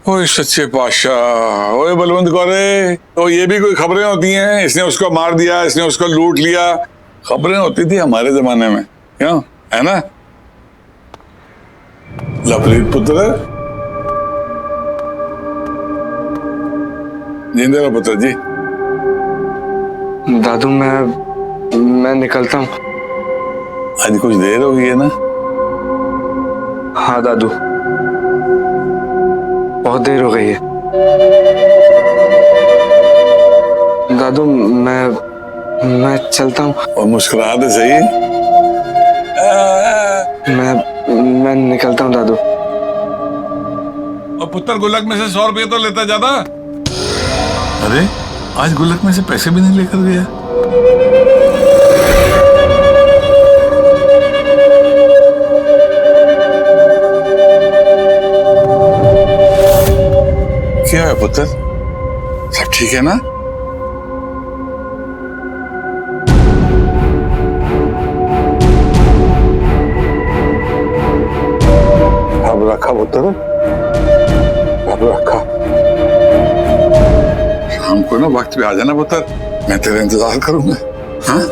ओए सच्चे पातशाह, ओए बलवंत कौरे, तो ये भी कोई खबरें होती हैं? इसने उसको मार दिया, इसने उसको लूट लिया। खबरें होती थी हमारे जमाने में, क्यों? है ना? लवप्रीत पुत्र, जिंदे रहो पुत्र जी। दादू मैं निकलता हूँ। आज कुछ देर हो गई है ना? हाँ दादू, बहुत देर हो गई है। दादू मैं चलता हूँ। और मुस्कुरा दे सही। मैं निकलता हूँ दादू। और पुत्र गुल्लक में से 100 रुपये तो लेता ज्यादा। अरे आज गुल्लक में से पैसे भी नहीं लेकर गया। क्या है पुत्र, सब ठीक है ना? अब रखा पुत्र, अब रखा। शाम को ना वक्त पे आ जाना पुत्र, मैं तेरा इंतजार करूंगा। हाँ?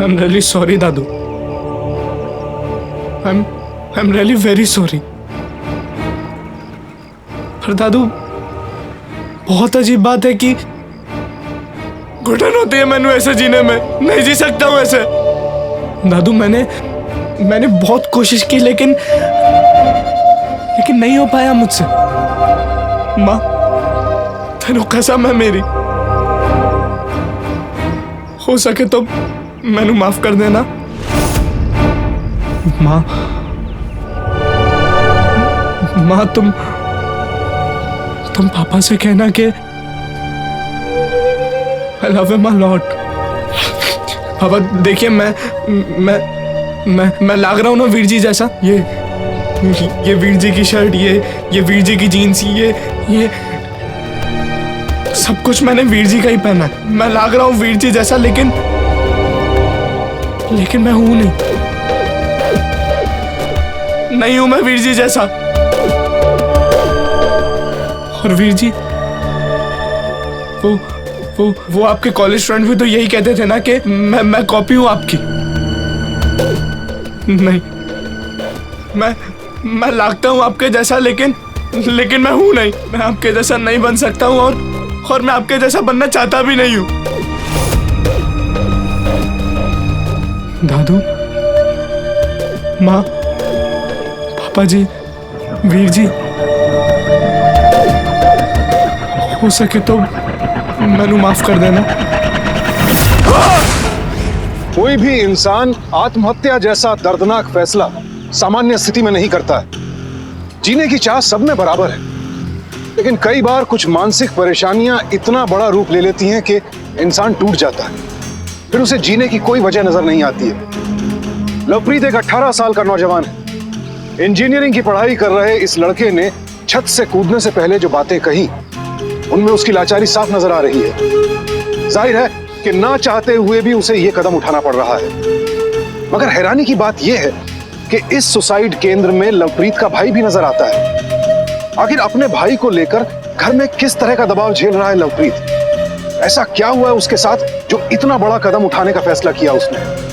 I'm really sorry, Dadu. I'm really very sorry। पर दादू, बहुत अजीब बात है कि घुटन होती है मैंने ऐसे जीने में, नहीं जी सकता हूँ ऐसे। दादू मैंने बहुत कोशिश की लेकिन नहीं हो पाया मुझसे। माँ, तेनों कसम है मेरी, हो सके तो मैनू माफ कर देना। माँ तुम पापा से कहना कि I love him a lot। पापा देखिए, मैं लाग रहा हूँ ना वीर जी जैसा। ये वीर जी की शर्ट, ये वीर जी की जीन्स, ये सब कुछ मैंने वीर जी का ही पहना है। मैं लाग रहा हूँ वीर जी जैसा, लेकिन मैं हूं नहीं हूं मैं वीर जी जैसा। और वीर जी, वो आपके कॉलेज फ्रेंड भी तो यही कहते थे ना कि मैं कॉपी हूं आपकी। नहीं, मैं लगता हूं आपके जैसा, लेकिन मैं हूं नहीं। मैं आपके जैसा नहीं बन सकता हूं और मैं आपके जैसा बनना चाहता भी नहीं हूं। दादू, माँ, पापा जी, वीर जी, हो सके तो मैनू माफ कर देना। कोई भी इंसान आत्महत्या जैसा दर्दनाक फैसला सामान्य स्थिति में नहीं करता है। जीने की चाह सब में बराबर है। लेकिन कई बार कुछ मानसिक परेशानियां इतना बड़ा रूप ले लेती हैं कि इंसान टूट जाता है, फिर उसे जीने की कोई वजह नजर नहीं आती है। लवप्रीत एक 18 साल का नौजवान है। इंजीनियरिंग की पढ़ाई कर रहे इस लड़के ने छत से कूदने से पहले जो बातें कही, उनमें उसकी लाचारी साफ नजर आ रही है। जाहिर है कि ना चाहते हुए भी उसे यह कदम उठाना पड़ रहा है। मगर हैरानी की बात यह है कि इस सुसाइड केंद्र में लवप्रीत का भाई भी नजर आता है। आखिर अपने भाई को लेकर घर में किस तरह का दबाव झेल रहा है लवप्रीत? ऐसा क्या हुआ है उसके साथ जो इतना बड़ा कदम उठाने का फैसला किया उसने?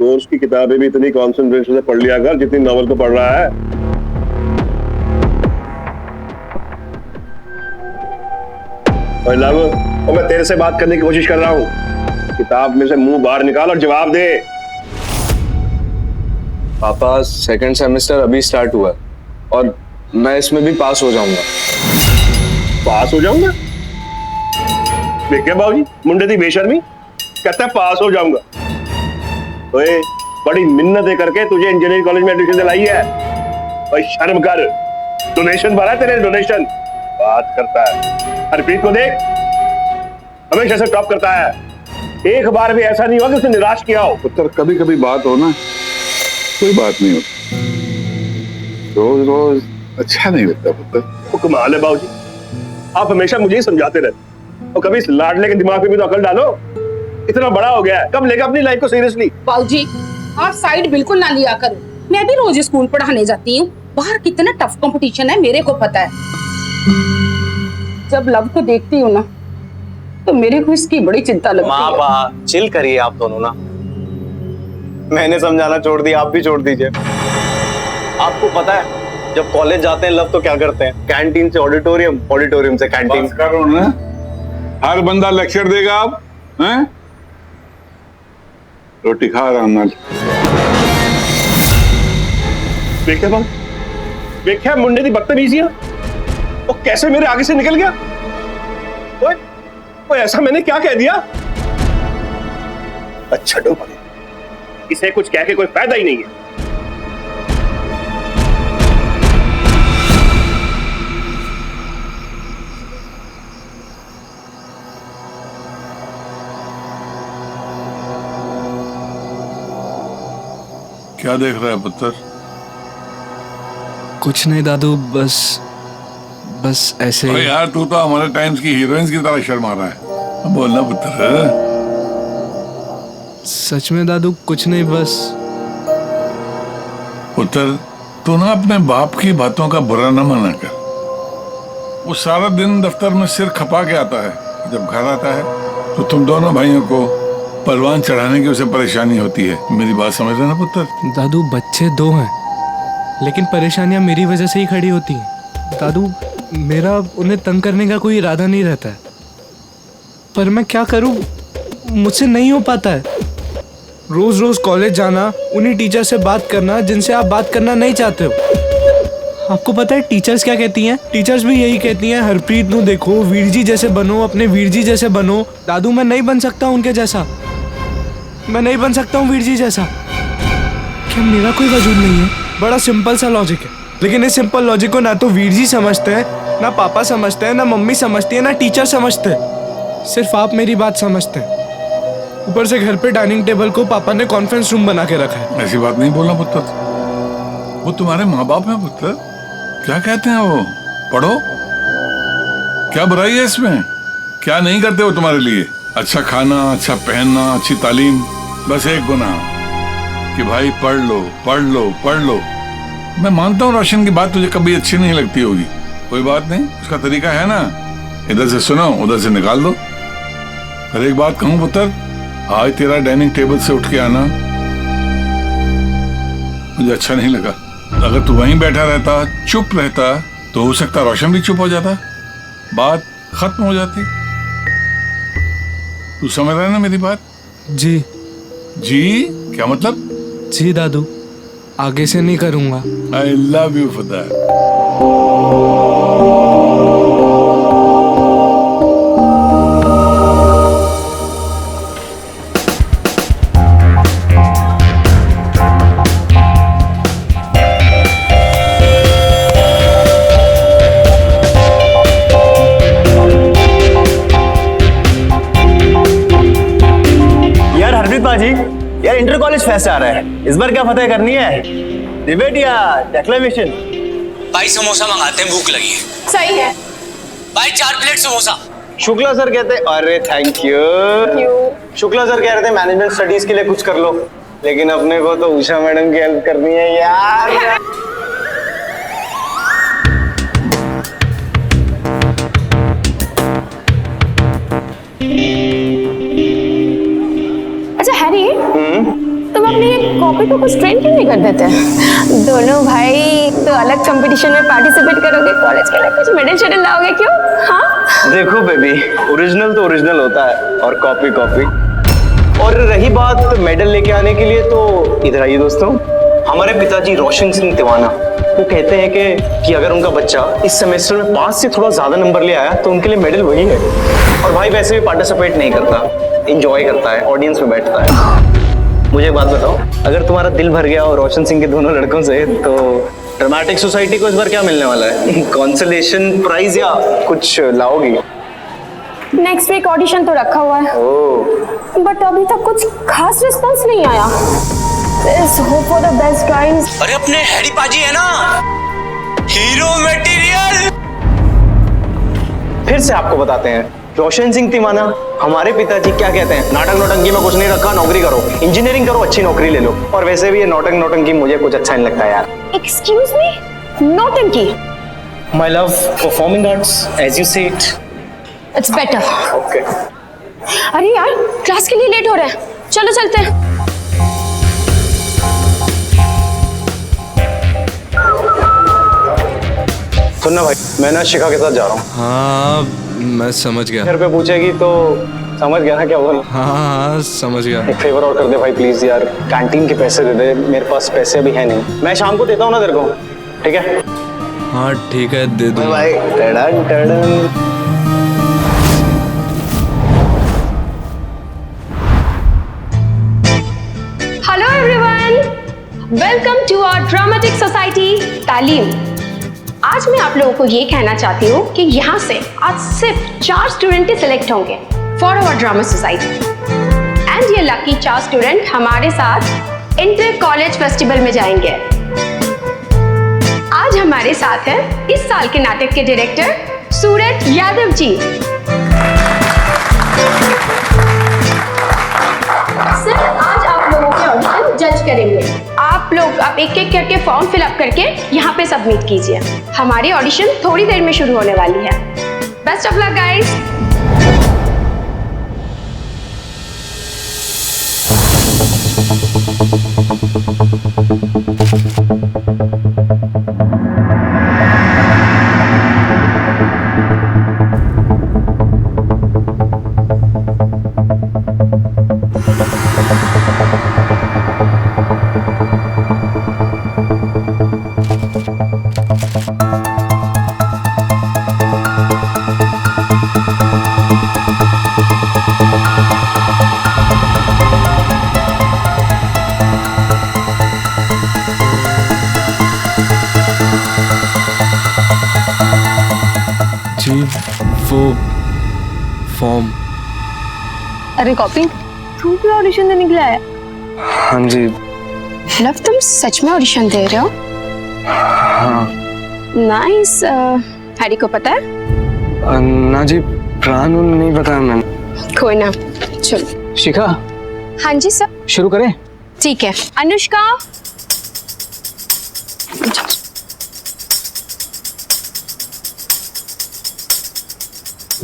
कोर्स की किताबें भी इतनी कंसंट्रेशन से पढ़ लिया कर जितनी नॉवल को पढ़ रहा है। और लव, और मैं तेरे से बात करने की कोशिश कर रहा हूँ। किताब में से मुंह बाहर निकाल और जवाब दे। पापा, सेकंड सेमेस्टर अभी स्टार्ट हुआ है और मैं इसमें भी पास हो जाऊंगा। पास हो जाऊंगा? देखिए बाबूजी, मुंडे दी बेशर्मी, कहता है पास हो जाऊंगा। ओए, बड़ी मिन्नतें करके तुझे इंजीनियरिंग कॉलेज में एडमिशन दिलाई है। भाई शर्म कर, डोनेशन भरा है तेरे, डोनेशन। बात करता है। हरप्रीत को देख, हमेशा से टॉप करता है। एक बार भी ऐसा नहीं हुआ कि उसे निराश किया हो। पुत्र, कभी कभी बात हो ना, कोई बात नहीं होती। रोज रोज अच्छा नहीं लगता पुत्र। वो कमाल है बाबूजी, आप हमेशा मुझे ही समझाते रहते, और कभी इस लाडले के दिमाग में भी तो अकल डालो। इतना बड़ा हो गया है, कब लेगा अपनी लाइफ को सीरियसली? बाबूजी, आप साइड बिल्कुल ना लिया करो। मैं भी रोज स्कूल पढ़ाने जाती हूँ। बाहर कितना टफ कंपटीशन है, मेरे को पता है। जब लव को देखती हूँ ना, तो मेरे को इसकी बड़ी चिंता लगती है। माँ, चिल करिए आप दोनों ना। मैंने समझाना छोड़ दिया, आप भी छोड़ दीजिए। आपको पता है, जब कॉलेज जाते हैं लव तो क्या करते हैं? कैंटीन से ऑडिटोरियम, ऑडिटोरियम से कैंटीन। बात करो ना, हर बंदा लेक्चर देगा आप, हैं? रोटी खा आराम नाल। देखिए बाबू, देखिए मुंडे दी बदतमीजियां, वो कैसे मेरे आगे से निकल गया। ओए, ऐसा मैंने क्या कह दिया? अच्छा डो, इसे कुछ कह के कोई फायदा ही नहीं है। क्या देख रहा है पुत्र? कुछ नहीं दादू, बस ऐसे अरे ही। यार, तू तो हमारे टाइम्स की हीरोइंस की तरह शर्मा रहा है। अब बोलना पुत्र। सच में दादू, कुछ नहीं, बस। पुत्र, तू ना अपने बाप की बातों का बुरा न माना कर। वो सारा दिन दफ्तर में सिर खपा के आता है, जब घर आता है तो तुम दोनों भाइयों को परवान चढ़ाने की उसे परेशानी होती है। मेरी बात समझ रहे ना पुत्र? दादू, बच्चे दो हैं, लेकिन परेशानियां मेरी वजह से ही खड़ी होती हैं। दादू, मेरा उन्हें तंग करने का कोई इरादा नहीं रहता है, पर मैं क्या करूं, मुझसे नहीं हो पाता है। रोज रोज कॉलेज जाना, उन्हीं टीचर से बात करना जिनसे आप बात करना नहीं चाहते हो। आपको पता है टीचर्स क्या कहती हैं? टीचर्स भी यही कहती हैं, हरप्रीत नू देखो, वीर जी जैसे बनो, अपने वीर जी जैसे बनो। दादू, मैं नहीं बन सकता उनके जैसा, मैं नहीं बन सकता हूँ वीर जी जैसा। क्या मेरा कोई वजूद नहीं है? बड़ा सिंपल सा लॉजिक है, लेकिन इस सिंपल लॉजिक को ना तो वीर जी समझते हैं, ना पापा समझते हैं, ना मम्मी समझती है, ना टीचर समझते हैं। सिर्फ आप मेरी बात समझते हैं। ऊपर से घर पे डाइनिंग टेबल को पापा ने कॉन्फ्रेंस रूम बना के रखा है। ऐसी बात नहीं बोलना पुत्र, वो तुम्हारे माँ बाप हैं पुत्र। क्या कहते हैं वो? पढ़ो। क्या बुराई है इसमें? क्या नहीं करते वो तुम्हारे लिए? अच्छा खाना, अच्छा पहनना, अच्छी तालीम। बस एक गुनाह कि भाई पढ़ लो, पढ़ लो, पढ़ लो। मैं मानता हूँ रोशन की बात तुझे कभी अच्छी नहीं लगती होगी, कोई बात नहीं, उसका तरीका है ना। इधर से सुनो, उधर से निकाल दो। पर एक बात कहूँ पुत्र, आज तेरा डाइनिंग टेबल से उठ के आना मुझे अच्छा नहीं लगा। अगर तू वहीं बैठा रहता, चुप रहता, तो हो सकता रोशन भी चुप हो जाता, बात खत्म हो जाती। तू समझ रहा है ना मेरी बात? जी। जी क्या मतलब? जी दादू, आगे से नहीं करूंगा। I love you for that. यार हरप्रीत बाजी, यार इंटर कॉलेज फेस्ट आ रहा है, इस बार क्या फतेह करनी है? डिबेट या डेक्लेमेशन? भाई समोसा मंगाते हैं, भूख लगी है। सही है। भाई 4 प्लेट समोसा। शुक्ला सर कहते, अरे थैंक यू। शुक्ला सर कह रहे थे मैनेजमेंट स्टडीज के लिए कुछ कर लो, लेकिन अपने को तो उषा मैडम की हेल्प करनी है यार। अच्छा हैरी, तुम अपनी कॉपी को कुछ ट्रेन क्यों नहीं कर देते? दोनों भाई तो अलग कंपटीशन में पार्टिसिपेट करोगे, कॉलेज के लिए कुछ मेडल शेडल लाओगे क्यों? हाँ देखो बेबी, ओरिजिनल तो ओरिजिनल होता है और कॉपी कॉपी। और रही बात मेडल लेके आने के लिए, तो इधर आइए दोस्तों। हमारे पिताजी रोशन सिंह तिवाना वो कहते हैं कि अगर उनका बच्चा इस सेमेस्टर में 5 से थोड़ा ज्यादा नंबर ले आया तो उनके लिए मेडल वही है। और भाई वैसे भी पार्टिसिपेट नहीं करता, एंजॉय करता है, ऑडियंस में बैठता है। मुझे एक बात बताओ, अगर तुम्हारा दिल भर गया और रोशन सिंह के दोनों लड़कों से, तो ड्रामेटिक सोसाइटी को इस बार क्या मिलने वाला है? कंसोलेशन प्राइज या कुछ लाओगी? नेक्स्ट वीक ऑडिशन तो रखा हुआ है, बट अभी तक कुछ खास रिस्पॉन्स नहीं आया। Let's hope for the best guys. अरे अपने हैरी पाजी है ना, हीरो मटेरियल। फिर से आपको बताते हैं, रोशन सिंह तिवाना हमारे पिताजी क्या कहते हैं, नाटक नौटंकी में कुछ नहीं रखा, नौकरी करो, इंजीनियरिंग करो, अच्छी नौकरी ले लो। और वैसे भी ये नौटंक नौटंकी मुझे कुछ अच्छा नहीं लगता यार। Excuse me? नौटंकी? My love, performing arts, as you say it. It's better. Okay. अरे यार, क्लास के लिए लेट हो रहा है, चलो चलते हैं। सुनना भाई, मैं ना शिखा के साथ जा रहा हूँ। हाँ मैं समझ गया। घर पे पूछेगी तो समझ गया ना क्या बोल। हाँ समझ गया। एक फेवर और कर दे भाई प्लीज यार, कैंटीन के पैसे दे दे, मेरे पास पैसे अभी है नहीं। मैं शाम को देता हूँ ना तेरे को, ठीक है? हाँ ठीक है, दे दो। बाय टडन टडन। Hello everyone, welcome to our dramatic society Taleem. आज मैं आप लोगों को ये कहना चाहती हूँ कि यहाँ से आज सिर्फ 4 स्टूडेंट ही सिलेक्ट होंगे for our drama society. And ये लकी 4 स्टूडेंट हमारे साथ इंटर कॉलेज फेस्टिवल में जाएंगे। आज हमारे साथ हैं इस साल के नाटक के डायरेक्टर सूरज यादव जी। सर आज आप लोगों के ऑडिशन जज करेंगे। आप लोग अब एक एक करके फॉर्म फिलअप करके यहाँ पे सबमिट कीजिए। हमारी ऑडिशन थोड़ी देर में शुरू होने वाली है। Best of luck guys. जी वो फॉर्म। अरे कॉपी, तू भी ऑडिशन देने के लिए आया? हाँ जी। लव तुम सच में ऑडिशन दे रहे हो? हाँ। नाइस। हैरी को पता है? ना जी, प्राण नहीं पता मैंने। कोई ना, चलो। शिखा। हाँ जी सर। शुरू करें? ठीक है। अनुष्का।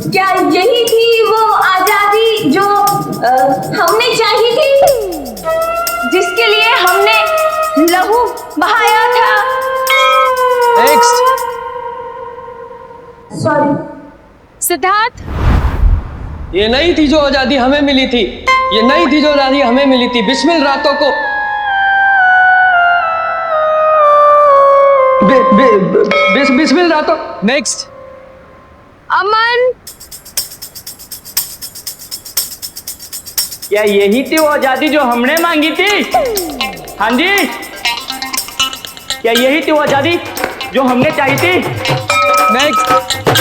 क्या यही थी वो आजादी जो हमने चाहिए थी, जिसके लिए हमने लहू बहाया था? नेक्स्ट। सॉरी सिद्धार्थ। ये नहीं थी जो आजादी हमें मिली थी, ये नहीं थी जो आजादी हमें मिली थी। बिस्मिल रातों को बिस्मिल्लाह तो नेक्स्ट। अमन, क्या यही थी वो आजादी जो हमने मांगी थी? हाँ जी, क्या यही थी वो आजादी जो हमने चाही थी? Next.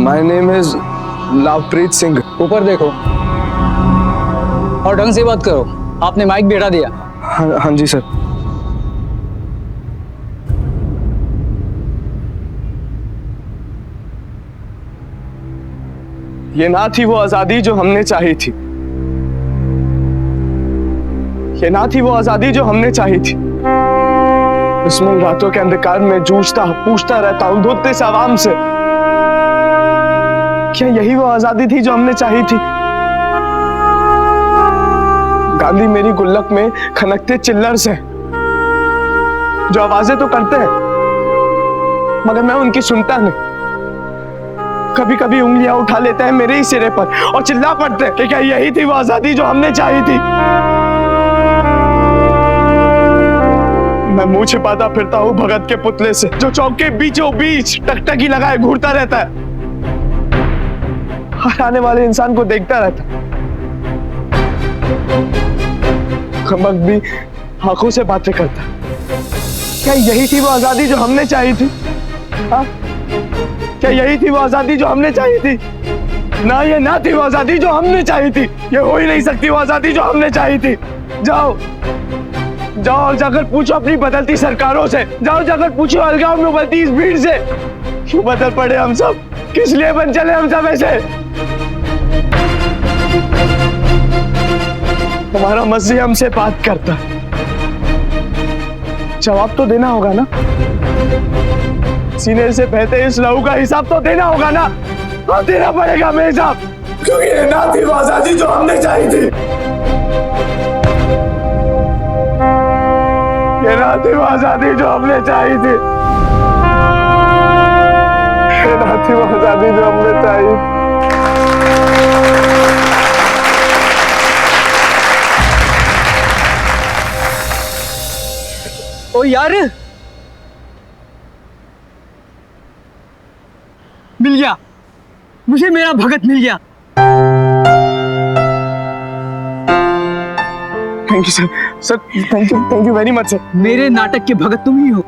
My name is Lovepreet Singh. ऊपर देखो और ढंग से बात करो। आपने माइक भी हटा दिया। हाँ जी सर। ये ना थी वो आजादी जो हमने चाही थी। ये ना थी वो आजादी जो हमने चाही थी। दुश्मन रातों के अंधकार में जूझता पूछता रहता हूं धुत से आवाम से, क्या यही वो आजादी थी जो हमने चाही थी? गांधी मेरी गुल्लक में खनकते चिल्लर्स हैं जो आवाजें तो करते हैं मगर मैं उनकी सुनता नहीं। कभी कभी उंगलियां उठा लेते हैं मेरे ही सिरे पर और चिल्ला पड़ते हैं कि क्या यही थी वो आजादी जो हमने चाही थी? मैं मुंह छिपाता फिरता हूं भगत के पुतले से जो चौक के बीचों बीच टकटकी लगाए घूरता रहता है, हर आने वाले इंसान को देखता रहता। कमक भी आंखों से बातें करता। क्या यही थी वो आजादी जो हमने चाही थी? हाँ? क्या यही थी वो आजादी जो हमने चाही थी? ना, ये ना थी वो आजादी जो हमने चाही थी। ये हो ही नहीं सकती वो आजादी जो हमने चाही थी। जाओ जाओ और जाकर पूछो अपनी बदलती सरकारों से, जाओ जाकर पूछो अलगाव में उबलती इस भीड़ से, क्यों बदल पड़े हम सब? किस लिए बन चले हम सब ऐसे? हमारा मसीह हमसे बात करता, जवाब तो देना होगा ना। सीने से बहते इस लहू का हिसाब तो देना होगा ना। हाँ, देना पड़ेगा हमें हिसाब, क्योंकि ये ना थी वो आजादी जो हमने चाही थी। ये ना थी वो आजादी जो हमने चाही थी। ये ना थी वो आजादी जो हमने चाही थी। ओ यार, मिल गया मुझे, मेरा भगत मिल गया। Thank you sir. Sir thank you very much sir. मेरे नाटक के भगत तुम ही हो।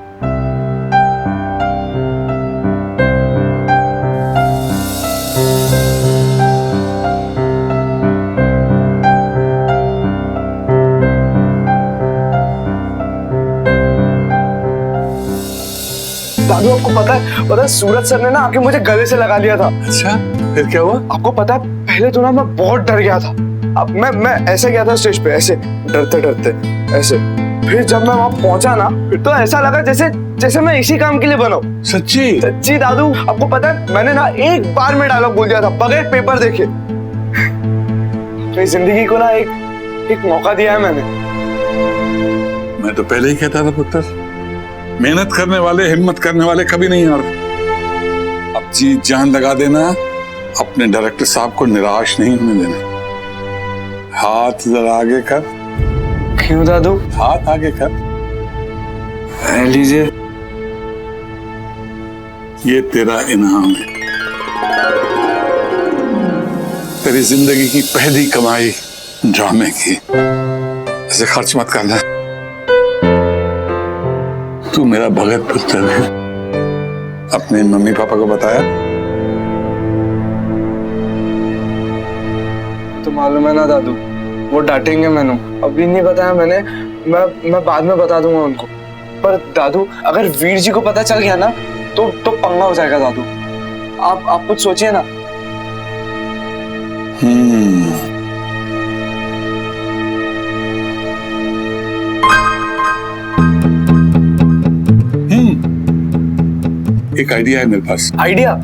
दादू आपको पता है सूरज सर ने ना आके मुझे गले से लगा लिया था। अच्छा, फिर क्या हुआ? आपको पता है पहले तो ना मैं बहुत डर गया था। अब मैं ऐसे गया था स्टेज पे, ऐसे डरते डरते ऐसे। फिर जब मैं वहां पहुंचा ना, फिर तो ऐसा लगा जैसे मैं इसी काम के लिए बना हूं। सच्ची? सच्ची दादू, आपको पता है मैंने ना एक बार में डायलॉग बोल दिया था बगैर पेपर देखे। अपनी जिंदगी को ना एक मौका दिया है मैंने। मैं तो पहले ही कहता था पुत्र, मेहनत करने वाले, हिम्मत करने वाले कभी नहीं हारते। अब जी जान लगा देना, अपने डायरेक्टर साहब को निराश नहीं होने देना। हाथ जरा आगे कर। क्यों दादू? हाथ आगे कर। लीजिए, ये तेरा इनाम है। तेरी जिंदगी की पहली कमाई ड्रामे की। ऐसे खर्च मत करना। तू मेरा भगत पुत्र है। अपने मम्मी पापा को बताया? तो मालूम है ना दादू, वो डांटेंगे मैंने। अभी नहीं बताया मैंने, मैं बाद में बता दूंगा उनको। पर दादू, अगर वीर जी को पता चल गया ना तो पंगा हो जाएगा दादू। आप कुछ सोचिए ना। एक एक आइडिया है मेरे पास। आइडिया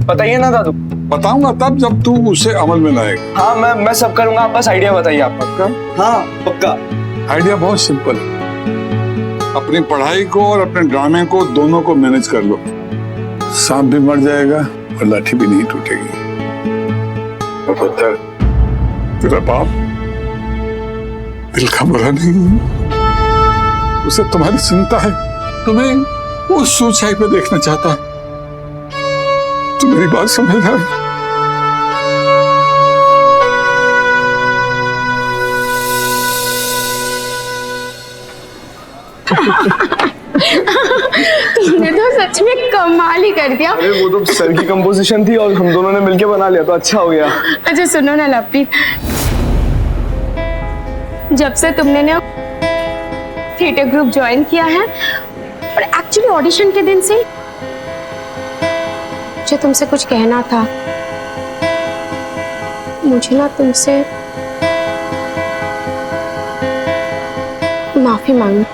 बताइए ना दादू। बताऊंगा तब जब तू उसे अमल में लाएगा। हाँ मैं सब करूंगा, आप बस आइडिया बताइए आप। पक्का? हाँ पक्का। आइडिया बहुत सिंपल है। अपनी पढ़ाई को और अपने ड्रामे को दोनों को मैनेज कर लो। सांप भी मर जाएगा और लाठी भी नहीं टूटेगी। और पुत्र, तेरा बाप दिल का बुरा नहीं है। उसे तुम्हारी चिंता है, तुम्हें वो ऊंचाई पे देखना चाहता है। तू मेरी बात समझ रहा है? तुमने तो सच में कमाल ही कर दिया। अरे वो तो सर की कंपोजिशन थी और हम दोनों ने मिलके बना लिया तो अच्छा हो गया। अच्छा सुनो ना लवप्रीत, जब से तुमने ना थिएटर ग्रुप ज्वाइन किया है और एक्चुअली ऑडिशन के दिन से मुझे तुमसे कुछ कहना था। मुझे ना तुमसे माफी मांगनी।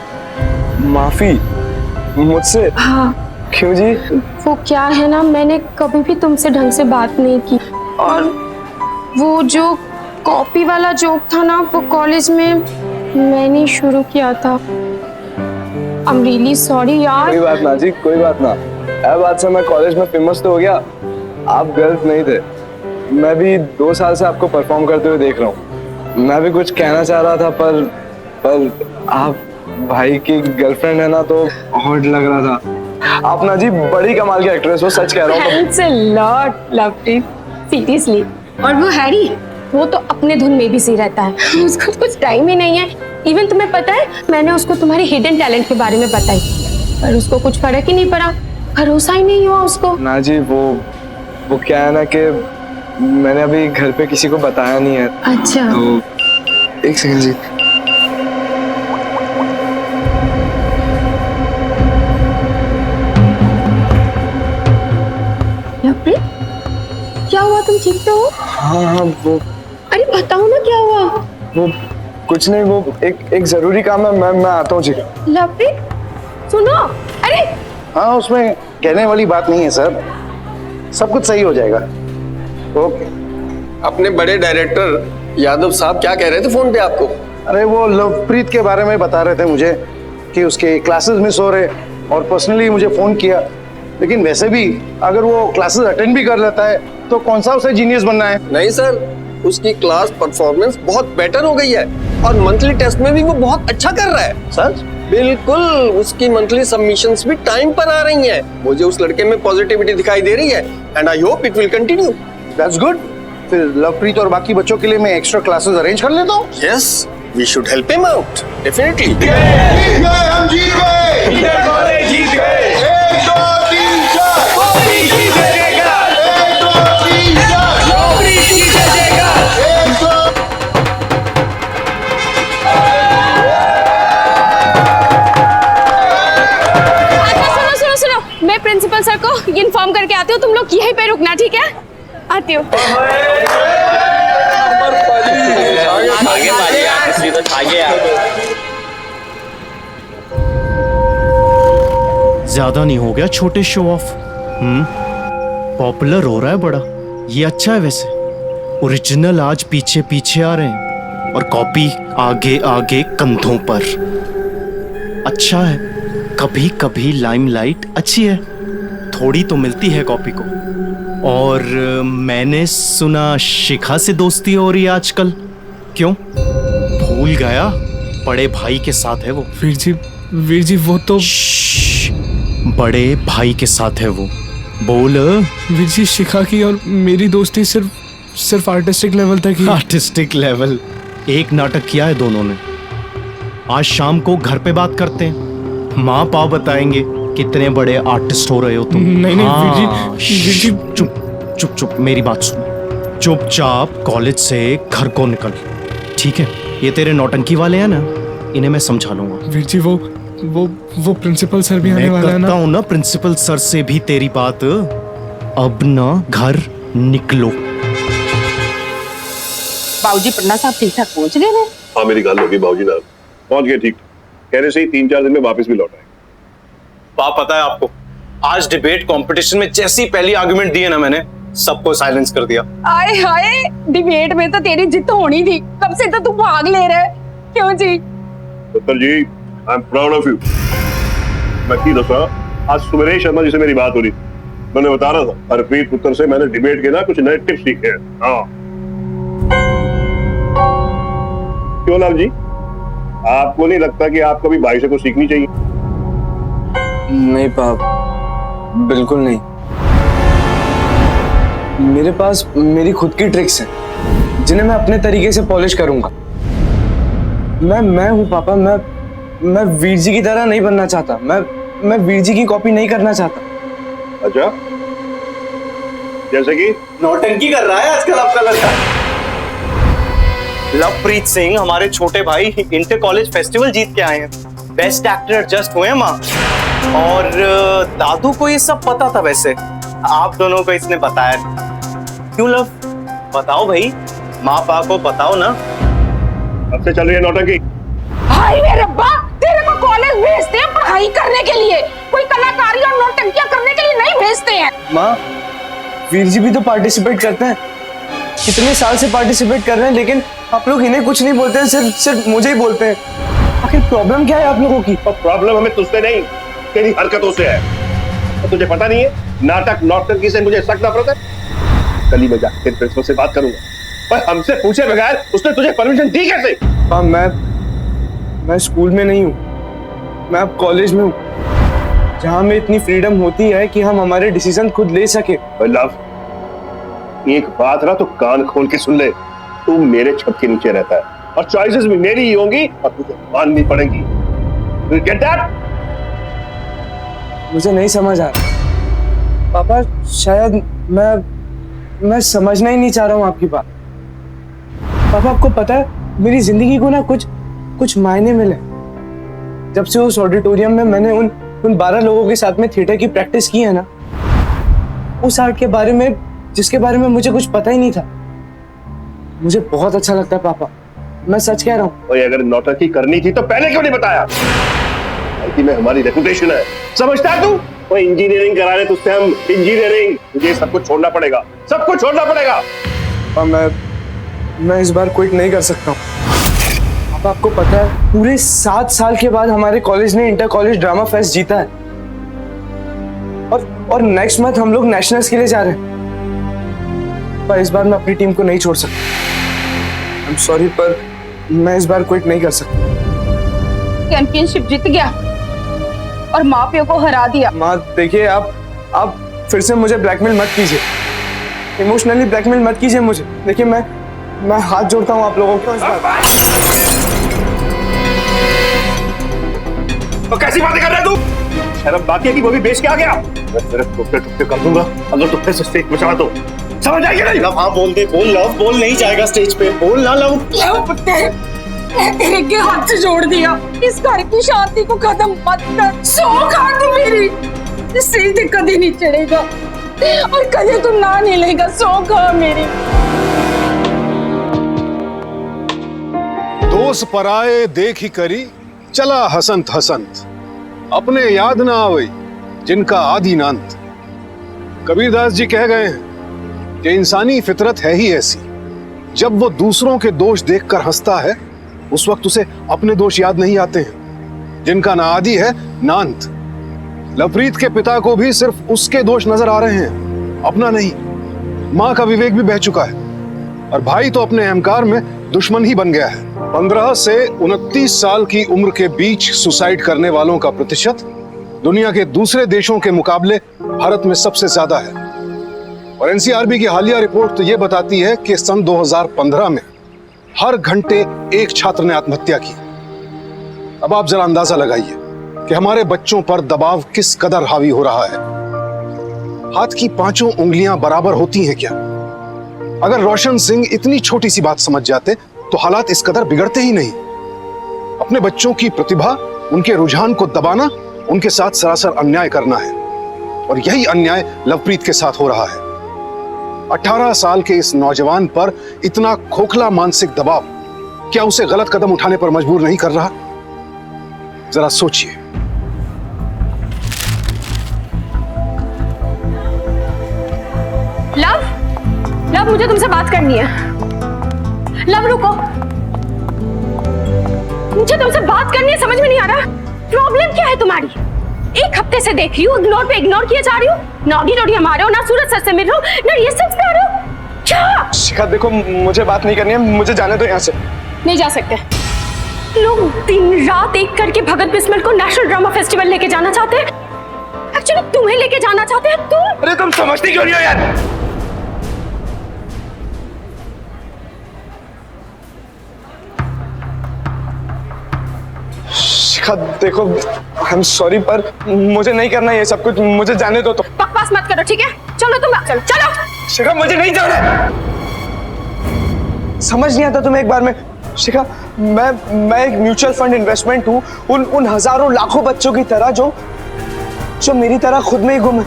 माफी मुझसे? हाँ। क्यों जी? वो क्या है ना, मैंने कभी भी तुमसे ढंग से बात नहीं की और वो जो कॉपी वाला जोक था ना, वो कॉलेज में मैंने शुरू किया था। आई एम रियली सॉरी यार। कोई बात ना जी, कोई बात ना। अब आज से मैं कॉलेज में फेमस तो हो गया, आप गर्ल्स नहीं थे। मैं भी 2 साल से आपको परफॉर्म करते हुए देख रहा हूँ। मैं भी कुछ कहना चाह रहा था पर आप भाई की गर्लफ्रेंड है ना तो हॉट लग रहा था। आप ना जी बड़ी कमाल की एक्ट्रेस हो, सच कह रहा हूँ। Thanks a lot Lovepreet, seriously. और वो हैरी, वो तो अपने धुन में भी सी रहता है, उसको कुछ टाइम ही नहीं है। इवन तुम्हें पता है, मैंने उसको तुम्हारे हिडन टैलेंट के बारे में बताई पर उसको कुछ फर्क ही नहीं पड़ा, भरोसा ही नहीं हुआ उसको। ना जी वो क्या है ना कि मैंने अभी घर पे किसी को बताया नहीं है। अच्छा तो एक सेकंड जी। क्या हुआ, तुम ठीक तो हो? हाँ वो। अरे बताओ ना क्या हुआ। वो कुछ नहीं, वो एक जरूरी काम है, मैं आता हूँ जी। लवप्रीत सुनो। अरे हाँ उसमें कहने वाली बात नहीं है सर, सब कुछ सही हो जाएगा। ओके। अपने बड़े डायरेक्टर यादव साहब क्या कह रहे थे फोन पे आपको? अरे वो लवप्रीत के बारे में बता रहे थे मुझे कि उसके क्लासेस मिस हो रहे और पर्सनली मुझे फोन किया। लेकिन वैसे भी अगर वो क्लासेस अटेंड भी कर लेता है तो कौन सा उसे जीनियस बनना है। नहीं सर, उसकी क्लास परफॉर्मेंस बहुत बेटर हो गई है और मंथली टेस्ट में भी वो बहुत अच्छा कर रहा है। सच? बिल्कुल, उसकी मंथली सबमिशंस भी टाइम पर आ रही हैं। मुझे उस लड़के में पॉजिटिविटी दिखाई दे रही है and I hope it will continue. That's good. फिर लवप्रीत और बाकी बच्चों के लिए मैं एक्स्ट्रा क्लासेस अरेंज कर लेता हूँ। Yes, we should help him out definitely. हम जीत गए। जीत गए। 1 2 3 4 मैं प्रिंसिपल सर को इन्फॉर्म करके आती हूँ, तुम लोग यहीं पे रुकना, ठीक है? आती हूँ। ज्यादा नहीं हो गया छोटे शो ऑफ? पॉपुलर हो रहा है बड़ा, ये अच्छा है वैसे। ओरिजिनल आज पीछे पीछे आ रहे हैं और कॉपी आगे आगे कंधों पर। अच्छा है, कभी कभी लाइमलाइट अच्छी है, थोड़ी तो मिलती है कॉपी को। और मैंने सुना शिखा से दोस्ती हो रही है आजकल, क्यों? भूल गया, बड़े भाई के साथ है वो। वीर जी वो तो बड़े भाई के साथ है वो। बोल। वीर जी शिखा की और मेरी दोस्ती सिर्फ आर्टिस्टिक लेवल तक ही। Artistic level? एक नाटक किया है दोनों ने। आज शाम को घर पे बात करते हैं, माँ पाव बताएंगे कितने बड़े आर्टिस्ट हो रहे हो तुम। नहीं हाँ, वीर जी चुप चुप चुप, मेरी बात सुन। चुपचाप कॉलेज से घर को निकल, ठीक है? ये तेरे नौटंकी वाले हैं ना, इन्हें मैं समझा लूंगा। वीर जी वो प्रिंसिपल सर भी आने वाला है ना। मैं करता हूँ ना प्रिंसिपल सर से भी तेरी बात। अब ना घर निकलो। बाबूजी पन्ना साहब ठीक ठाक पहुंच गए हैं? हाँ मेरी गल होगी बाबूजी ना, पहुंच गए ठीक। कहने से ही 3-4 दिन में वापस भी लौट आए। पाप पता है आपको, आज डिबेट कंपटीशन में जैसी पहली आर्गुमेंट दी है ना मैंने, सबको साइलेंस कर दिया। आए हाय, डिबेट में तो तेरी जीत होनी थी, कब से तो तू भाग ले रहा है, क्यों जी? पुत्र जी, I am proud of you. मैं की दसा, आज सुमेश शर्मा जी से मेरी बात हो रही, मैंने बता रहा था हरप्रीत पुत्र से मैंने डिबेट के ना कुछ नए टिप्स सीखे हैं। हाँ क्यों लाल जी, आपको नहीं लगता कि आपको भी भाई से कुछ सीखनी चाहिए? नहीं पाप, बिल्कुल नहीं। मेरे पास मेरी खुद की ट्रिक्स हैं जिन्हें मैं अपने तरीके से पॉलिश करूंगा। मैं हूं पापा, मैं वीर जी की तरह नहीं बनना चाहता। मैं वीर जी की कॉपी नहीं करना चाहता। अच्छा, जैसे कि नौटंकी कर रहा है आजकल आपका लड़का। लवप्रीत सिंह हमारे छोटे भाई इंटर कॉलेज फेस्टिवल जीत के आए हैं, बेस्ट एक्टर जस्ट हुए माँ। और दादू को ये सब पता था, वैसे आप दोनों को इसने बताया क्यों? लव बताओ भाई, माँ बाप को बताओ ना। अब से चल रही है नौटंकी। हाय मेरे रब्बा, तेरे को कॉलेज भेजते हैं पढ़ाई करने के लिए, कोई कलाकारी और नौटंकियां करने के लिए नहीं भेजते हैं। माँ, वीर जी भी तो पार्टिसिपेट करते हैं, कितने साल से पार्टिसिपेट कर रहे हैं, लेकिन आप लोग इन्हें कुछ नहीं बोलते हैं, सिर्फ मुझे ही बोलते हैं। आखिर प्रॉब्लम क्या है आप लोगों की? प्रॉब्लम हमें तुझसे नहीं, तेरी हरकतों से है। तो तुझे पता नहीं है, नाटक नौटंकी से मुझे सख्त नफरत है। कल ही मैं जाकर प्रिंसिपल से बात करूंगा, पर हमसे पूछे बगैर उसने तुझे परमिशन दी कैसे? हाँ, मैं स्कूल में नहीं हूँ, मैं अब कॉलेज में हूँ, जहाँ में इतनी फ्रीडम होती है कि हम हमारे डिसीजन खुद ले सके। लव, एक बात ना तो कान खोल के सुन ले, तू मेरे छत के नीचे रहता है और चॉइसेस भी मेरी ही होंगी और तुझे माननी पड़ेगी। You get that? मुझे नहीं समझ आ रहा पापा, शायद मैं समझना ही नहीं चाह रहा हूँ आपकी बात। पापा, आपको पता है मेरी जिंदगी को ना कुछ मायने मिले जब से उस ऑडिटोरियम में मैंने उन 12 लोगों के साथ में थिएटर की प्रैक्टिस की है ना। उस आर्ट के बारे में जिसके बारे में मुझे कुछ पता ही नहीं था, मुझे बहुत अच्छा लगता है पापा, मैं सच कह रहा हूँ। अगर नौटंकी करनी थी तो पहले क्यों नहीं बताया? आईटी में हमारी रेपुटेशन है, समझता है तू? वो इंजीनियरिंग करा रहे तुझसे हम इंजीनियरिंग, तुझे सब कुछ छोड़ना पड़ेगा, सब कुछ छोड़ना पड़ेगा। मैं इस बार क्विट नहीं कर सकता हूँ। अब आपको पता है पूरे 7 साल के बाद हमारे कॉलेज ने इंटर कॉलेज ड्रामा फेस्ट जीता है और नेक्स्ट मंथ हम लोग नेशनल्स के लिए जा रहे हैं। पर इस बार मैं अपनी टीम को नहीं छोड़ सकता। आई एम सॉरी, पर मैं इस बार क्विट नहीं कर सकता। चैंपियनशिप जीत गया और माँ प्यो को हरा दिया। माँ देखिए, आप फिर से मुझे ब्लैकमेल मत कीजिए, इमोशनली ब्लैकमेल मत कीजिए मुझे। देखिए मैं हाथ जोड़ता हूँ आप लोगों को इस बार। तो कैसी बातें कर रहा है तू? शर्म बात है कि वो भी बेच के आ गया। मैं तेरे टुकड़े कर दूंगा अगर तू फिर से स्टेज पे चढ़ा तो। समझ आएगी नहीं? लव, हाँ बोल दे, बोल लव, बोल नहीं जाएगा स्टेज पे, बोल ना लव। तेरे के हाथ से जोड़ दिया, इस घर की शांति को खत्म मत कर। सौ खा तू मेरी, स्टेज पे कभी नहीं चढ़ेगा और कभी तू ना नहीं लेगा। सौ खा मेरी। दोष पराए देखी करी, चला हसंत हसंत, अपने याद ना आवे जिनका आदि नांत। कबीरदास जी कह गए हैं कि इंसानी फितरत है ही ऐसी, जब वो दूसरों के दोष देखकर हंसता है उस वक्त उसे अपने दोष याद नहीं आते हैं, जिनका ना आदि है ना अंत। लवप्रीत के पिता को भी सिर्फ उसके दोष नजर आ रहे हैं, अपना नहीं। माँ का विवेक भी बह चुका है और भाई तो अपने अहंकार में दुश्मन ही बन गया है। 15 से 29 साल की उम्र के बीच सुसाइड करने वालों का प्रतिशत दुनिया के दूसरे देशों के मुकाबले भारत में सबसे ज्यादा है। और एनसीआरबी की हालिया रिपोर्ट तो यह बताती है कि सन 2015 में हर घंटे एक छात्र ने आत्महत्या की। अब आप जरा अंदाजा लगाइए कि हमारे बच्चों पर दबाव किस कदर हावी हो रहा है। हाथ की 5 उंगलियां बराबर होती हैं क्या? अगर रोशन सिंह इतनी छोटी सी बात समझ जाते तो हालात इस कदर बिगड़ते ही नहीं। अपने बच्चों की प्रतिभा, उनके रुझान को दबाना उनके साथ सरासर अन्याय करना है और यही अन्याय लवप्रीत के साथ हो रहा है। 18 साल के इस नौजवान पर इतना खोखला मानसिक दबाव क्या उसे गलत कदम उठाने पर मजबूर नहीं कर रहा? जरा सोचिए। लव, मुझे तुमसे बात करनी है। लव रुको, मुझे तुमसे बात करनी है, समझ में नहीं आ रहा प्रॉब्लम क्या है तुम्हारी? एक हफ्ते से देख रही हूँ, इग्नोर पे इग्नोर किए जा रही हो, नौडी नौडी हमारे हो ना, सूरज सर से मिल रहा हूँ ना, ये सब कर रहे हो क्या? शिखा देखो, मुझे बात नहीं करनी है, मुझे जाने दो यहाँ से। नहीं जा सकते। लोग दिन रात एक करके भगत बिस्मिल को नेशनल ड्रामा फेस्टिवल लेके जाना चाहते हैं, एक्चुअली तुम्हें लेके जाना चाहते हैं तुम। अरे तुम समझती क्यों नहीं हो यार? शिखा देखो, आई एम सॉरी पर मुझे नहीं करना ये सब कुछ, मुझे जाने दो। तो बकवास मत करो, ठीक है? चलो तुम, चलो चलो। शिखा मुझे नहीं जाना। समझ नहीं आता तुम्हें एक बार में? शिखा मैं एक म्यूचुअल फंड इन्वेस्टमेंट हूँ, उन हजारों लाखों बच्चों की तरह जो मेरी तरह खुद में ही गुम है,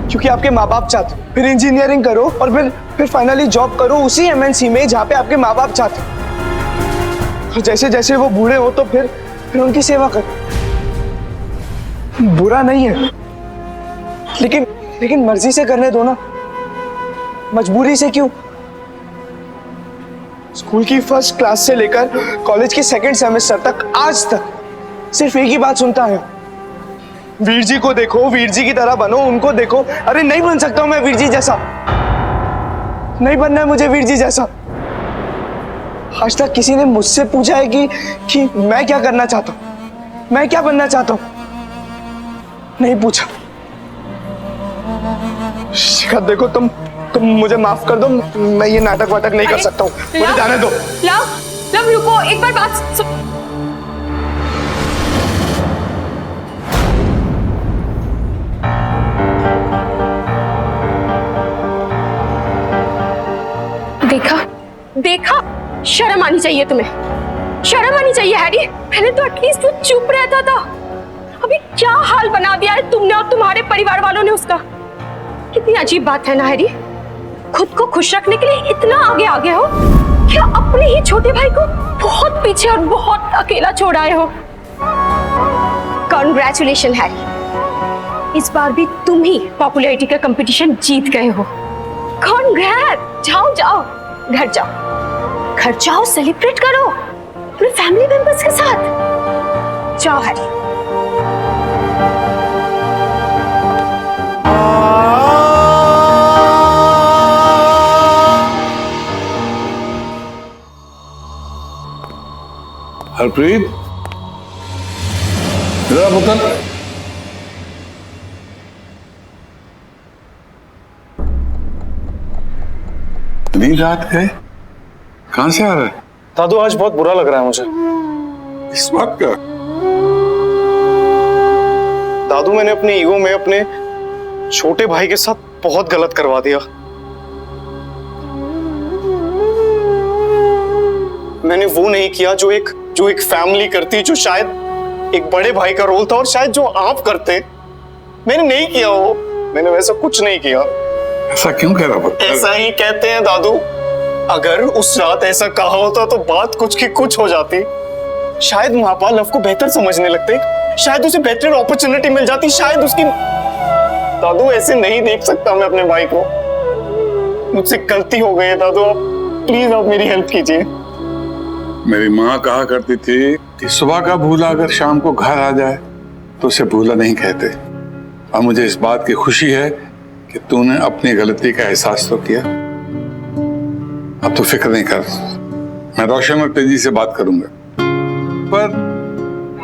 क्योंकि आपके माँ बाप चाहते, फिर इंजीनियरिंग करो और फिर फाइनली जॉब करो उसी एमएनसी में जहाँ पे आपके माँ बाप चाहते, और जैसे जैसे वो बूढ़े हो तो फिर उनकी सेवा करो। बुरा नहीं है, लेकिन मर्जी से करने दो ना, मजबूरी से क्यों? स्कूल की फर्स्ट क्लास से लेकर कॉलेज के सेकंड सेमेस्टर तक आज तक सिर्फ एक ही बात सुनता है, वीर जी को देखो, वीर जी की तरह बनो, उनको देखो। अरे नहीं बन सकता हूं मैं वीर जी जैसा, नहीं बनना है मुझे वीर जी जैसा। आज तक किसी ने मुझसे पूछा है कि मैं क्या करना चाहता हूं, मैं क्या बनना चाहता हूं? नहीं पूछा। शिखा देखो, तुम मुझे माफ कर दो, मैं ये नाटक वाटक नहीं कर सकता हूँ, मुझे जाने दो। लव रुको, एक बार बात सुन। देखा, शर्म आनी चाहिए तुम्हें, शर्म आनी चाहिए हैरी। पहले तो एटलीस्ट वो चुप रहता था, अभी क्या हाल बना दिया है तुमने और तुम्हारे परिवार वालों ने उसका। कितनी अजीब बात है ना हैरी, खुद को खुश रखने के लिए इतना आगे आगे हो, क्या अपने ही छोटे भाई को बहुत पीछे और बहुत अकेला छोड़ आए हो। कॉन्ग्रेचुलेशन हैरी, इस बार भी तुम ही पॉपुलैरिटी का कंपटीशन जीत गए हो। कॉन्ग्रेट, जाओ जाओ, घर जाओ, सेलिब्रेट करो अपने फैमिली मेंबर्स के साथ। जाओ हैरी। हरप्रीत, जरा पुत्र, इतनी रात गए, कहां से आ रहा है? दादू आज बहुत बुरा लग रहा है मुझे। इस बात का? दादू मैंने अपने ईगो में अपने छोटे भाई के साथ बहुत गलत करवा दिया। मैंने वो नहीं किया जो एक फैमिली करती, जो शायद एक बड़े भाई का रोल था और शायद जो आप करते। मैंने नहीं किया वो, मैंने वैसा कुछ नहीं किया। ऐसा क्यों कह रहा पुत्र? ऐसा ही कहते हैं दादू, अगर उस रात ऐसा कहा होता तो बात कुछ की कुछ हो जाती। शायद माँ बाप लव को बेहतर समझने लगते, शायद उसे बेहतर अपॉर्चुनिटी मिल जाती, शायद उसकी। दादू ऐसे नहीं देख सकता मैं अपने भाई को, मुझसे गलती हो गई है दादू, आप प्लीज आप मेरी हेल्प कीजिए। मेरी माँ कहा करती थी कि सुबह का भूला अगर शाम को घर आ जाए तो उसे भूला नहीं कहते, और मुझे इस बात की खुशी है कि तूने अपनी गलती का एहसास तो किया। अब तो फिक्र नहीं कर, मैं रोशन और तेजी से बात करूंगा। पर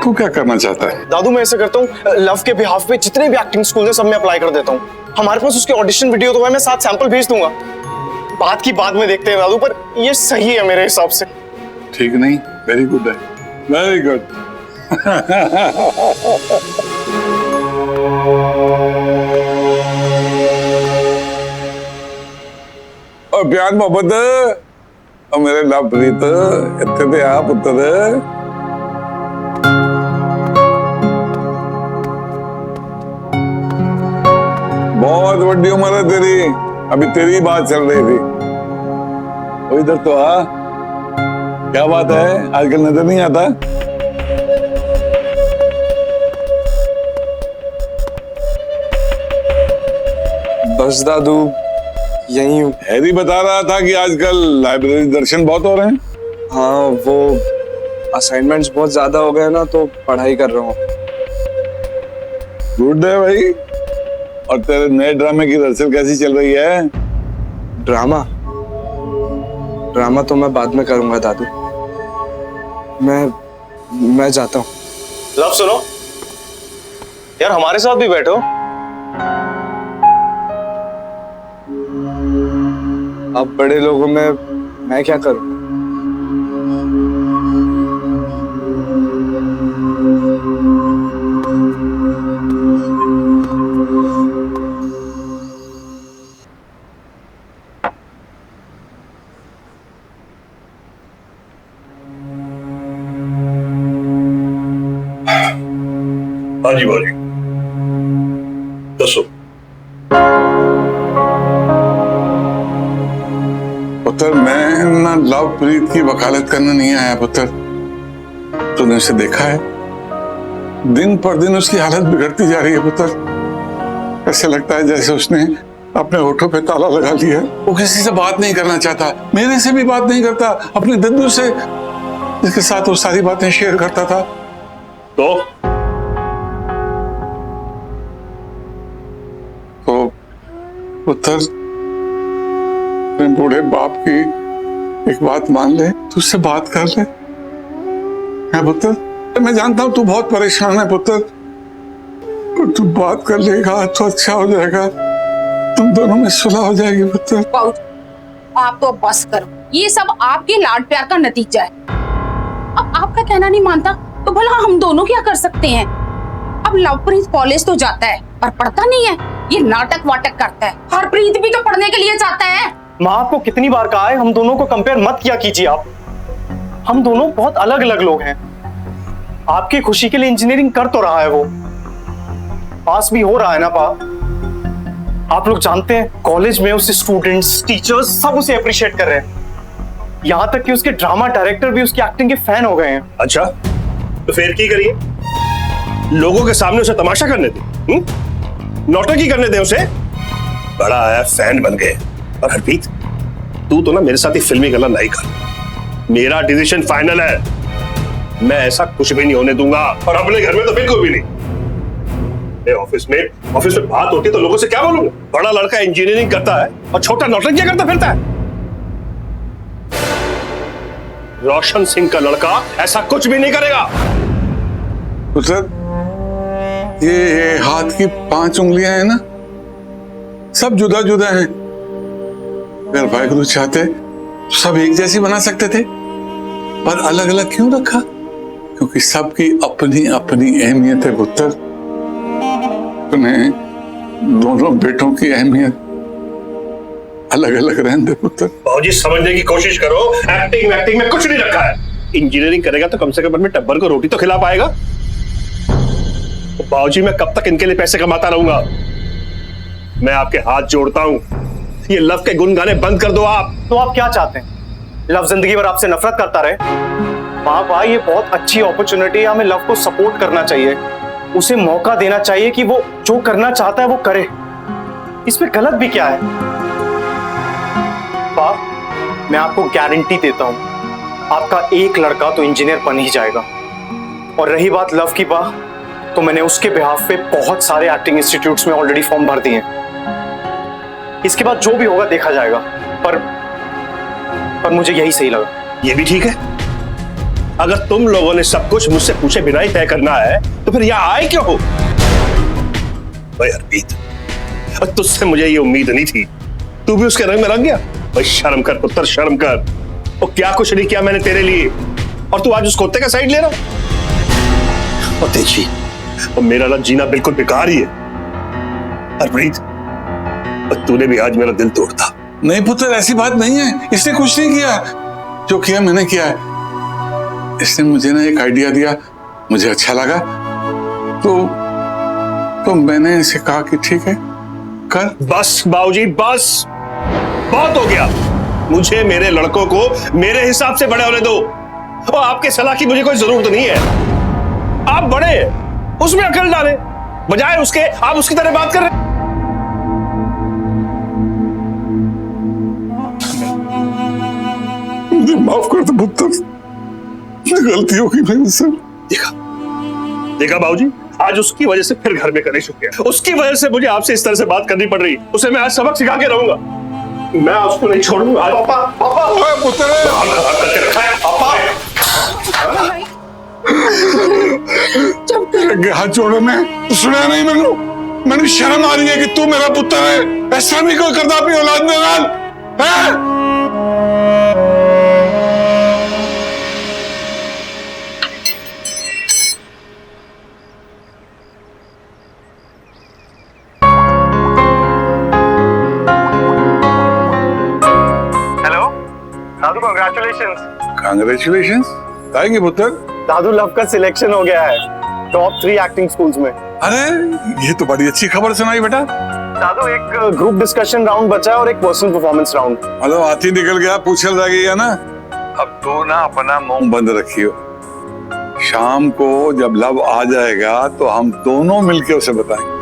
तू क्या करना चाहता है? दादू मैं ऐसे करता हूँ, लव के बिहाफ पे जितने भी एक्टिंग स्कूल है सब में अप्लाई कर देता हूँ। हमारे पास उसके ऑडिशन वीडियो तो है, मैं 7 सैंपल भेज दूंगा। बात की बाद में देखते हैं दादू, पर ये सही है मेरे हिसाब से। ठीक नहीं? वेरी गुड है, वेरी गुड। और प्यार मोहब्बत और मेरे लव प्रीत इतने थे आप पुत्र। बहुत बड़ी उम्र है तेरी, अभी तेरी बात चल रही थी। वो इधर तो आ, क्या बात है, आजकल नजर नहीं आता? बस दादू, यही हूँ। हैरी बता रहा था कि आजकल लाइब्रेरी दर्शन बहुत हो रहे हैं। हाँ, वो असाइनमेंट्स बहुत ज्यादा हो गए ना, तो पढ़ाई कर रहा हूँ। गुड है भाई। और तेरे नए ड्रामे की रिहर्सल कैसी चल रही है? ड्रामा तो मैं बाद में करूंगा दादू। मैं जाता हूँ। लव सुनो यार, हमारे साथ भी बैठो। अब बड़े लोगों में मैं क्या करूं? हाँ जी बाजी, दसो। पुत्र, मैं ना लवप्रीत की वकालत करने नहीं आया पुत्र। तूने उसे देखा है? दिन पर दिन उसकी हालत बिगड़ती जा रही है पुत्र। ऐसे लगता है जैसे उसने अपने होठों पे ताला लगा लिया है। वो किसी से बात नहीं करना चाहता, मेरे से भी बात नहीं करता, अपने दद्दू से जिसके साथ वो सारी बातें शेयर करता था। तो पुत्र, अपने बूढ़े बाप की एक बात मान ले, तू उससे बात कर ले। है पुत्र, मैं जानता हूं तू बहुत परेशान है पुत्र, और तू बात कर लेगा तो अच्छा हो जाएगा, तुम दोनों में सुलह हो जाएगी पुत्र। आप तो बस करो, ये सब आपके लाड प्यार का नतीजा है। अब आपका कहना नहीं मानता तो भला हम दोनों क्या कर सकते हैं? अब लवप्रीत कॉलेज तो जाता है पर पढ़ता नहीं है, ये नाटक वाटक करता है। हरप्रीत भी तो पढ़ने के लिए जाता है। माँ, आपको कितनी बार कहा है हम दोनों को कंपेयर मत किया कीजिए आप। हम दोनों बहुत अलग अलग लोग हैं। आपकी खुशी के लिए इंजीनियरिंग कर तो रहा है वो, पास भी हो रहा है ना पा। आप लोग जानते हैं कॉलेज में उससे स्टूडेंट्स, टीचर्स सब उसे अप्रिशिएट कर रहे हैं। यहाँ तक कि उसके ड्रामा डायरेक्टर भी उसकी एक्टिंग के फैन हो गए हैं। अच्छा, तो फिर की करिए? लोगों के सामने उसे तमाशा करने दे, नौटंकी करने दे उसे। बड़ा आया, फैन बन गए। और हरप्रीत, तू तो ना मेरे साथ ही फिल्मी गला नहीं कर। मेरा डिसीजन फाइनल है, मैं ऐसा कुछ भी नहीं होने दूंगा, और अपने घर में तो बिल्कुल भी नहीं। ऑफिस में बात होती है तो लोगों से क्या बोलूंगा? बड़ा लड़का इंजीनियरिंग करता है और छोटा नौटंकियां करता फिरता है। रोशन सिंह का लड़का ऐसा कुछ भी नहीं करेगा। तो सर, ये हाथ की 5 उंगलियां हैं ना, सब जुदा जुदा हैं। अगर वाहिगुरु चाहते तो सब एक जैसी बना सकते थे, पर अलग अलग क्यों रखा? क्योंकि सबकी अपनी अपनी अहमियत है पुत्र। अपने दोनों बेटों की अहमियत अलग अलग रहने दे पुत्र। बाबूजी, समझने की कोशिश करो, एक्टिंग में कुछ नहीं रखा है। इंजीनियरिंग करेगा तो कम से कम अपने टब्बर को रोटी तो खिला पाएगा। तो बाबूजी, मैं कब तक इनके लिए पैसे कमाता रहूंगा? मैं आपके हाथ जोड़ता हूं, ये लव के गुण गाने बंद कर दो आप। तो आप क्या चाहते हैं? लव जिंदगी भर आपसे नफरत करता रहे? माँ भाई, ये बहुत अच्छी अपॉर्चुनिटी है, हमें लव को सपोर्ट करना चाहिए, उसे मौका देना चाहिए कि वो जो करना चाहता है वो करे। इसमें गलत भी क्या है? पाप, मैं आपको गारंटी देता हूं, आपका एक लड़का तो इंजीनियर बन ही जाएगा। और रही बात लव की पा, तो मैंने उसके बिहाफ पे बहुत सारे एक्टिंग इंस्टीट्यूट्स में ऑलरेडी फॉर्म भर दिए हैं। इसके बाद जो भी होगा देखा जाएगा, पर मुझे यही सही लगा। ये भी ठीक है। अगर तुम लोगों ने सब कुछ मुझसे पूछे बिना ही तय करना है तो फिर यहाँ आए क्यों हो? भाई हरप्रीत, तुझसे मुझे ये उम्मीद नहीं थी, तू भी उसके रंग में रंग गया। भाई शर्म कर पुत्र, शर्म कर। और क्या कुछ नहीं किया मैंने तेरे लिए, और तू आज उस कुत्ते का साइड ले रहा। और देखिए, और मेरा ना जीना बिल्कुल बेकार ही है। हरप्रीत, तूने भी आज मेरा दिल तोड़ता। नहीं पुत्र, ऐसी बात नहीं है, इसने कुछ नहीं किया। जो किया मैंने किया है। इसने मुझे ना एक आइडिया दिया, मुझे अच्छा लगा, तो मैंने इसे कहा कि ठीक है कर। बस बाबूजी, बस बहुत हो गया। मुझे मेरे लड़कों को मेरे हिसाब से बड़े होने दो, और आपके सलाह की मुझे कोई जरूरत नहीं है। आप बड़े हैं, उसमें अकल डालें, बजाय उसके आप उसकी तरह बात कर रहे हैं। माफ कर दो पुत्र, गलती होगी मेरे से। देखा बाबूजी, आज उसकी वजह से फिर घर में कलेश हो गया। उसकी वजह से मुझे आपसे इस तरह से बात करनी पड़ रही। उसे मैं आज सबक सिखा के रहूंगा। मैं उसको नहीं छोड़ूंगा। पापा पापा पुत्र पापा हाथ जोड़ो। मैं सुना नहीं मैंने शर्म आ रही है कि तू मेरा पुत्र है। ऐसा नहीं कोई करता अपनी औलाद में है? हेलो दादू, कांग्रेचुलेशंस। कांग्रेचुलेशंस आएंगे पुत्र। दादू, लव का सिलेक्शन हो गया है टॉप 3 एक्टिंग स्कूल्स में। अरे ये तो बड़ी अच्छी खबर सुनाई बेटा। दादू, एक ग्रुप डिस्कशन राउंड बचा है और एक पर्सनल परफॉर्मेंस राउंड। मतलब हाथी निकल गया, पूछल रह गई है ना। अब तो ना अपना मुंह बंद रखियो। शाम को जब लव आ जाएगा तो हम दोनों मिलके उसे बताएंगे।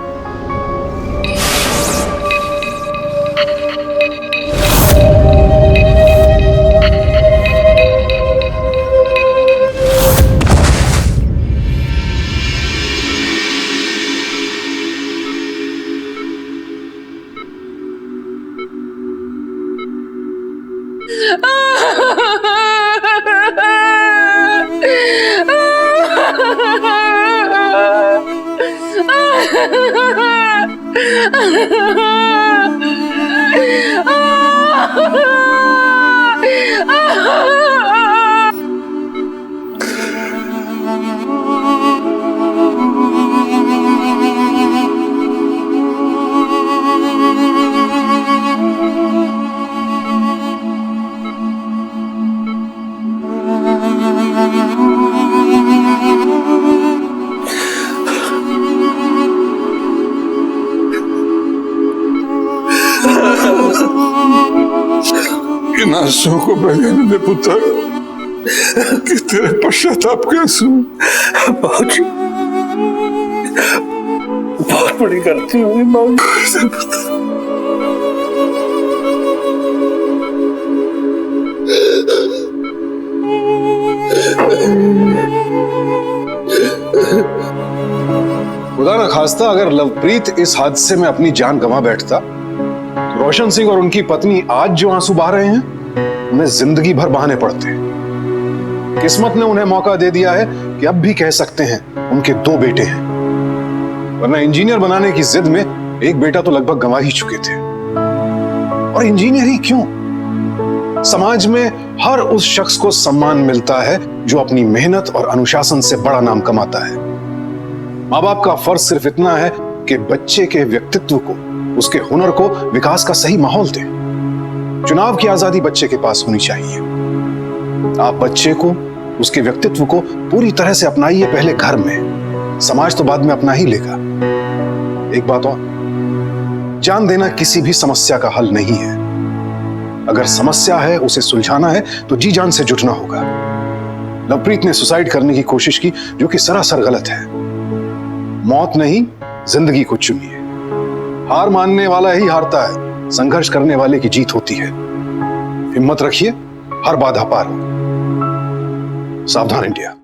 इन आंसुओं को बहने दे पुत्र, कि तेरे पश्चाताप के आंसू। बाबूजी बहुत बड़ी गलती हुई बाबूजी। खुदा न खास्ता अगर लवप्रीत इस हादसे में अपनी जान गंवा बैठता तो रोशन सिंह और उनकी पत्नी आज जो आंसू बहा रहे हैं उन्हें जिंदगी भर बहाने पड़ते। किस्मत ने उन्हें मौका दे दिया है कि अब भी कह सकते हैं उनके 2 बेटे हैं, वरना इंजीनियर बनाने की जिद में एक बेटा तो लगभग गंवा ही चुके थे। और इंजीनियर ही क्यों, समाज में हर उस शख्स को सम्मान मिलता है जो अपनी मेहनत और अनुशासन से बड़ा नाम कमाता है। माँ बाप का फर्ज सिर्फ इतना है कि बच्चे के व्यक्तित्व को, उसके हुनर को विकास का सही माहौल दें। चुनाव की आजादी बच्चे के पास होनी चाहिए। आप बच्चे को, उसके व्यक्तित्व को पूरी तरह से अपनाइए पहले घर में, समाज तो बाद में अपना ही लेगा। एक बात और, जान देना किसी भी समस्या का हल नहीं है। अगर समस्या है, उसे सुलझाना है तो जी जान से जुटना होगा। लवप्रीत ने सुसाइड करने की कोशिश की, जो कि सरासर गलत है। मौत नहीं, जिंदगी को चुनिए। हार मानने वाला ही हारता है, संघर्ष करने वाले की जीत होती है। हिम्मत रखिए, हर बाधा पार हो। सावधान इंडिया।